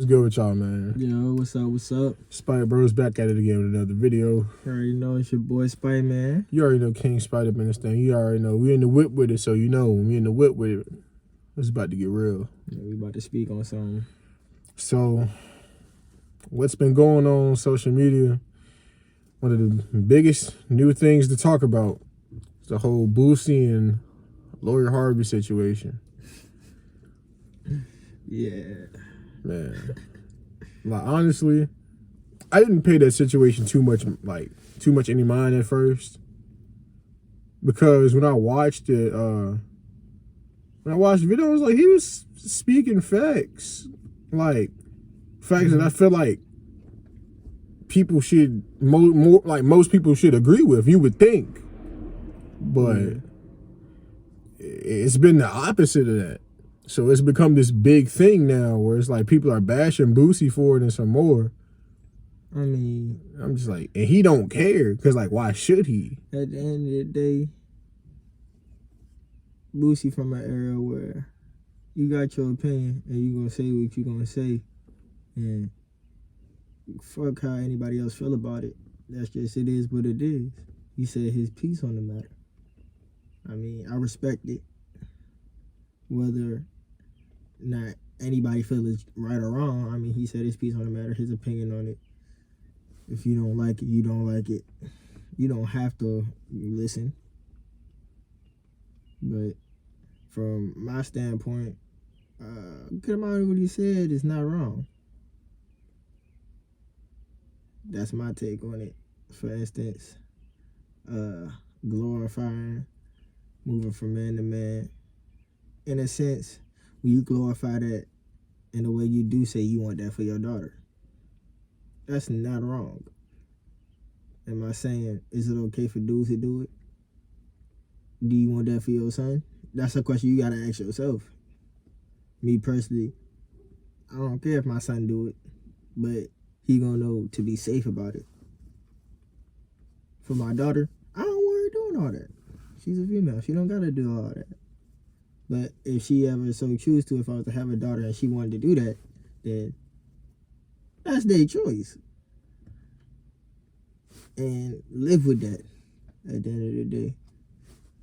What's good with y'all, man? Yo, what's up? What's up? Spike Bros back at it again with another video. You already know it's your boy Spike, man. You already know King Spider Man this thing. You already know we in the whip with it, so you know when we in the whip with it, it's about to get real. Yeah, we about to speak on something. So, what's been going on social media? One of the biggest new things to talk about is the whole BOOSIE and Lawyer Harvey situation. Yeah. Man, like honestly, I didn't pay that situation too much any mind at first, because when I watched it, the video, I was like, he was speaking facts, that I feel like people should most people should agree with. You would think, but it's been the opposite of that. So it's become this big thing now where it's like people are bashing BOOSIE for it and some more. I mean, I'm just like, and he don't care, because like, why should he? At the end of the day, BOOSIE from an era where you got your opinion and you gonna say what you gonna say, and fuck how anybody else feel about it. That's just, it is what it is. He said his piece on the matter. I mean, I respect it. Whether not anybody feel it's right or wrong, I mean, he said his piece on the matter, his opinion on it. If you don't like it, you don't like it. You don't have to listen. But from my standpoint, good amount of what he said is not wrong. That's my take on it. For instance, glorifying, moving from man to man. In a sense, when you glorify that in the way you do say you want that for your daughter, that's not wrong. Am I saying, is it okay for dudes to do it? Do you want that for your son? That's a question you gotta ask yourself. Me personally, I don't care if my son do it, but he gonna know to be safe about it. For my daughter, I don't want her doing all that. She's a female. She don't gotta do all that. But if she ever so choose to, if I was to have a daughter and she wanted to do that, then that's their choice. And live with that at the end of the day.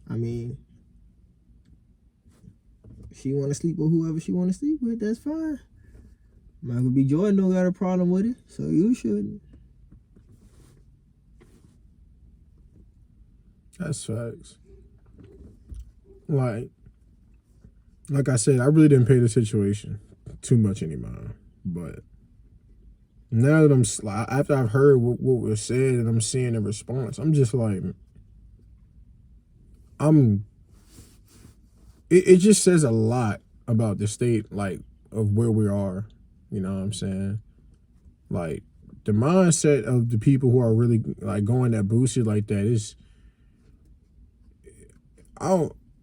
I mean, she want to sleep with whoever she want to sleep with, that's fine. Michael B. Jordan don't got a problem with it, so you shouldn't. That's facts. Like I said, I really didn't pay the situation too much any mind. But now that after I've heard what was said and I'm seeing the response, I'm just like, it just says a lot about the state, of where we are. You know what I'm saying? Like, the mindset of the people who are really going at BOOSIE like that is,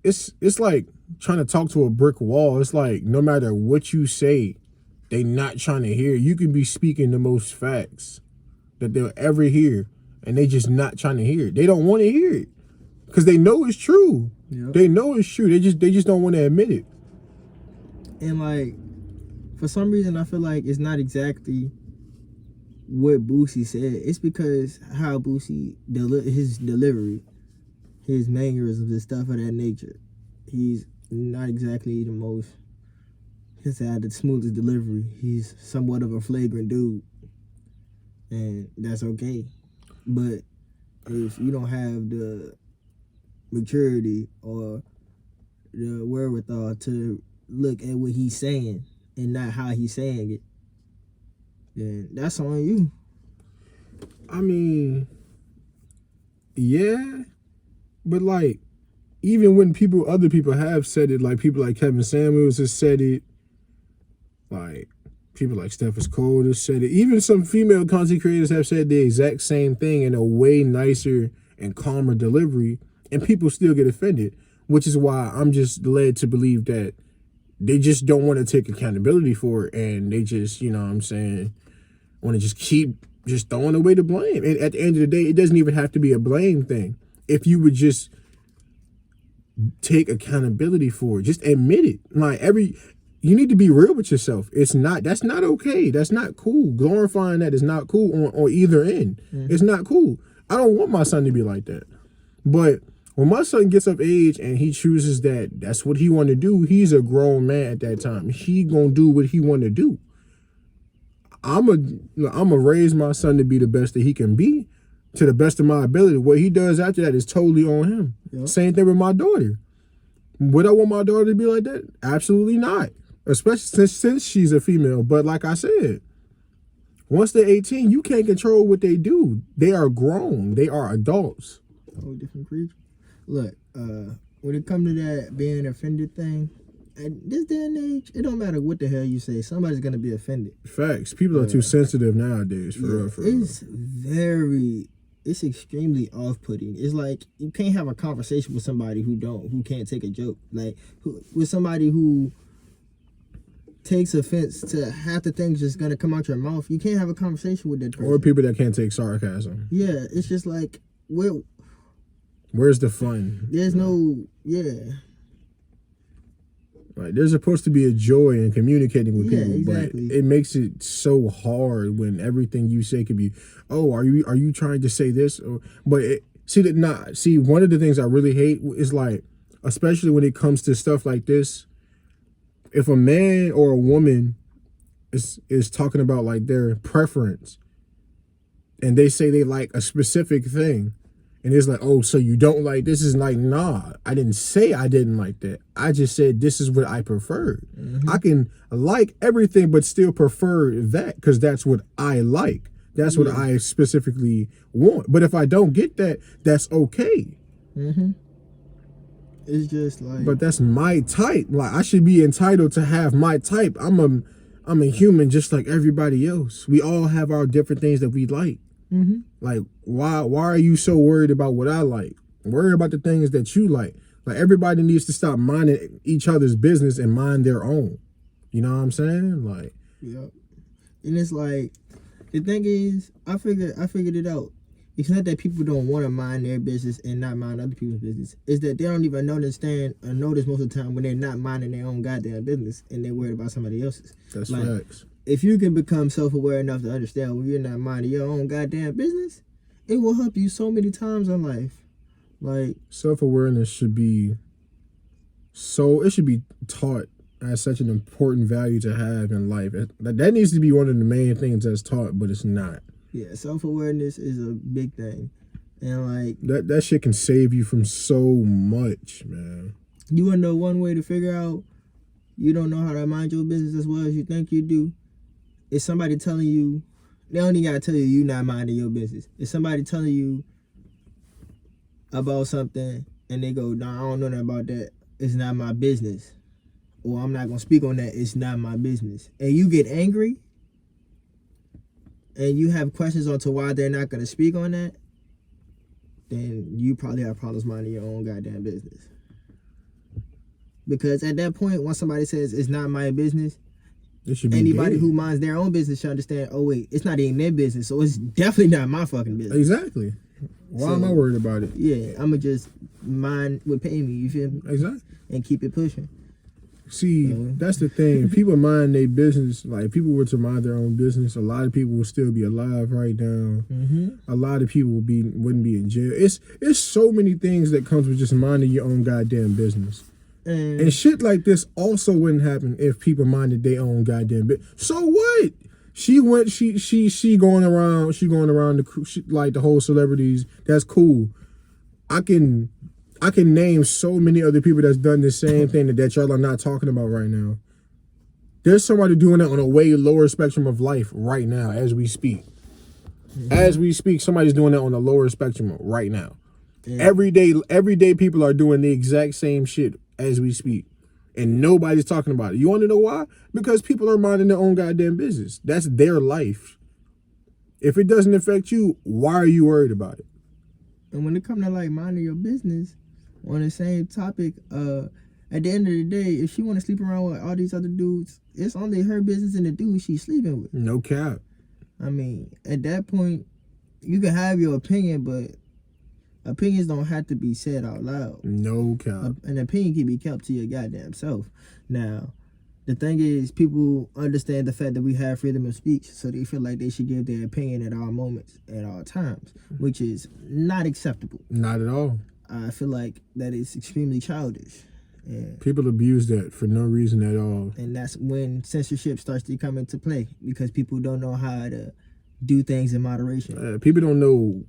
it's like trying to talk to a brick wall. It's like, no matter what you say, they not trying to hear. You can be speaking the most facts that they'll ever hear, and they just not trying to hear it. They don't want to hear it because they know it's true. Yep. They know it's true. They just don't want to admit it. And for some reason, I feel like it's not exactly what BOOSIE said. It's because how BOOSIE his delivery, his mannerisms and stuff of that nature. He's not exactly the most, he's had the smoothest delivery. He's somewhat of a flagrant dude, and that's okay. But if you don't have the maturity or the wherewithal to look at what he's saying and not how he's saying it, then that's on you. I mean, yeah, but even when other people have said it, people like Kevin Samuels has said it, people like Steph Cole has said it, even some female content creators have said the exact same thing in a way nicer and calmer delivery, and people still get offended, which is why I'm just led to believe that they just don't want to take accountability for it, and they just, you know what I'm saying, want to just keep just throwing away the blame. And at the end of the day, it doesn't even have to be a blame thing. If you would just take accountability for it, just admit it. you need to be real with yourself. That's not okay. That's not cool. Glorifying that is not cool on either end. It's not cool. I don't want my son to be like that. But when my son gets of age and he chooses that's what he want to do, he's a grown man at that time. He gonna do what he want to do. I'm a raise my son to be the best that he can be, to the best of my ability. What he does after that is totally on him. Yep. Same thing with my daughter. Would I want my daughter to be like that? Absolutely not. Especially since she's a female. But like I said, once they're 18, you can't control what they do. They are grown. They are adults. Whole different creature. Look, when it comes to that being offended thing, at this day and age, it don't matter what the hell you say. Somebody's gonna be offended. Facts. People are too sensitive nowadays. For real. It's extremely off-putting. It's like you can't have a conversation with somebody who can't take a joke. Like with somebody who takes offense to half the things just gonna come out your mouth. You can't have a conversation with that person. Or people that can't take sarcasm. Yeah, it's just like where's the fun? There's no Like, there's supposed to be a joy in communicating with people, exactly. But it makes it so hard when everything you say could be, oh, are you trying to say this? See, one of the things I really hate is like, especially when it comes to stuff like this, if a man or a woman is talking about like their preference, and they say they like a specific thing, and it's like, oh, so you don't like this? Is like, nah, I didn't say I didn't like that. I just said this is what I preferred. I can like everything, but still prefer that because that's what I like. That's what I specifically want. But if I don't get that, that's okay. It's just like... But that's my type. Like, I should be entitled to have my type. I'm a human just like everybody else. We all have our different things that we like. Like, why are you so worried about what I like? Worry about the things that you like. Like, everybody needs to stop minding each other's business and mind their own. You know what I'm saying? Like, yep. And it's like, the thing is, I figured it out. It's not that people don't want to mind their business and not mind other people's business. It's that they don't even understand or notice most of the time when they're not minding their own goddamn business and they're worried about somebody else's. That's like, facts. If you can become self-aware enough to understand when you're not minding your own goddamn business, it will help you so many times in life. Like, self-awareness should be taught as such an important value to have in life. That needs to be one of the main things that's taught, but it's not. Yeah, self-awareness is a big thing. And like that shit can save you from so much, man. You wanna know one way to figure out you don't know how to mind your business as well as you think you do? It's somebody telling you, they don't even gotta tell you not minding your business. It's somebody telling you about something and they go, nah, I don't know nothing about that. It's not my business. Or I'm not gonna speak on that. It's not my business. And you get angry and you have questions on to why they're not gonna speak on that, then you probably have problems minding your own goddamn business. Because at that point, once somebody says it's not my business, anybody who minds their own business should understand, oh wait, it's not even their business, so it's definitely not my fucking business. Exactly. Why am I worried about it? Yeah, I'ma just mind what pay me, you feel me? Exactly. And keep it pushing. See, that's the thing. People mind their business. Like, if people were to mind their own business, a lot of people would still be alive right now. A lot of people wouldn't be in jail. It's so many things that comes with just minding your own goddamn business. And shit like this also wouldn't happen if people minded their own goddamn business. So what? She going around the whole celebrities. That's cool. I can name so many other people that's done the same thing that y'all are not talking about right now. There's somebody doing it on a way lower spectrum of life right now as we speak. As we speak, somebody's doing it on a lower spectrum right now. Every day people are doing the exact same shit as we speak. And nobody's talking about it. You want to know why? Because people are minding their own goddamn business. That's their life. If it doesn't affect you, why are you worried about it? And when it comes to like minding your business, on the same topic, at the end of the day, if she want to sleep around with all these other dudes, it's only her business and the dude she's sleeping with. No cap. I mean, at that point, you can have your opinion, but opinions don't have to be said out loud. No cap. An opinion can be kept to your goddamn self. Now, The thing is, people understand the fact that we have freedom of speech, so they feel like they should give their opinion at all moments, at all times, which is not acceptable. Not at all. I feel like that is extremely childish. And People abuse that for no reason at all. And that's when censorship starts to come into play, because people don't know how to do things in moderation. People don't know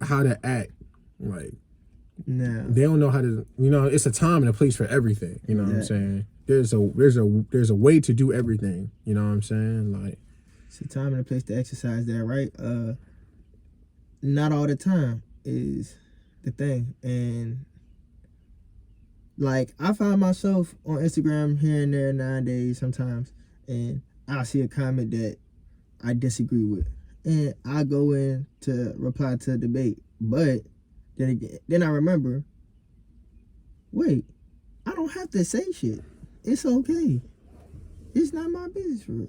how to act. Like, No. they don't know how to. It's a time and a place for everything. You know what I'm saying? There's a way to do everything. You know what I'm saying? Like, it's a time and a place to exercise that right. Not all the time is the thing, and like I find myself on Instagram here and there nowadays sometimes, and I'll see a comment that I disagree with, and I go in to reply to a debate, but then I remember, wait, I don't have to say shit. It's okay. It's not my business for real.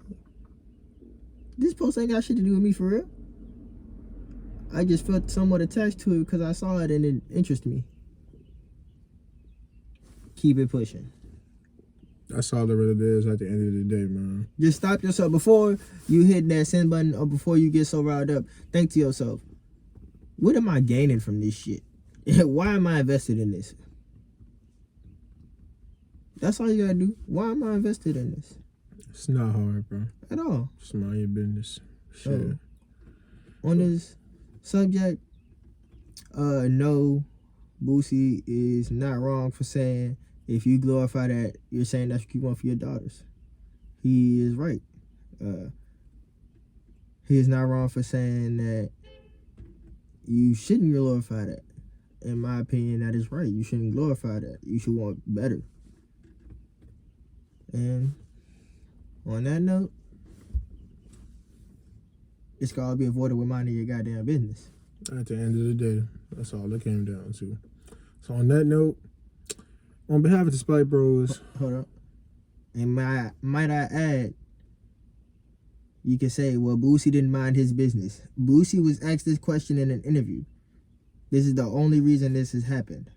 This post ain't got shit to do with me for real. I just felt somewhat attached to it because I saw it and it interested me. Keep it pushing. that's all there really is at the end of the day, man. Just stop yourself before you hit that send button or before you get so riled up. Think to yourself, what am I gaining from this shit? Why am I invested in this? That's all you gotta do. Why am I invested in this? It's not hard, bro. At all. Just mind your business. Shit. On this subject, no, Boosie is not wrong for saying if you glorify that, you're saying that's what you want for your daughters. He is right. He is not wrong for saying that you shouldn't glorify that. In my opinion, that is right. You shouldn't glorify that. You should want better. And on that note, it's gotta be avoided with minding your goddamn business. At the end of the day, that's all it came down to. So on that note, on behalf of the Spike Bros, Hold up. And might I add, you can say, well, Boosie didn't mind his business. Boosie was asked this question in an interview. This is the only reason this has happened.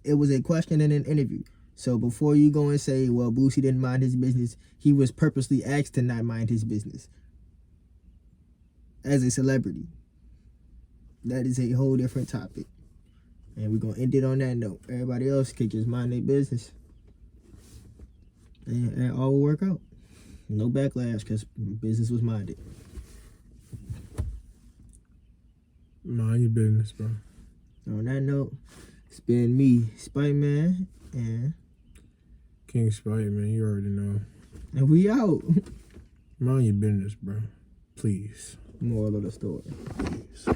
It was a question in an interview. So before you go and say, well, Boosie didn't mind his business, he was purposely asked to not mind his business. As a celebrity. That is a whole different topic. And we're going to end it on that note. Everybody else can just mind their business. And it all will work out. No backlash because business was minded. mind your business, bro. On that note, it's been me, Spike Man, and King Spike, man, you already know. we out. Mind your business, bro. Please. Moral of the story. Please.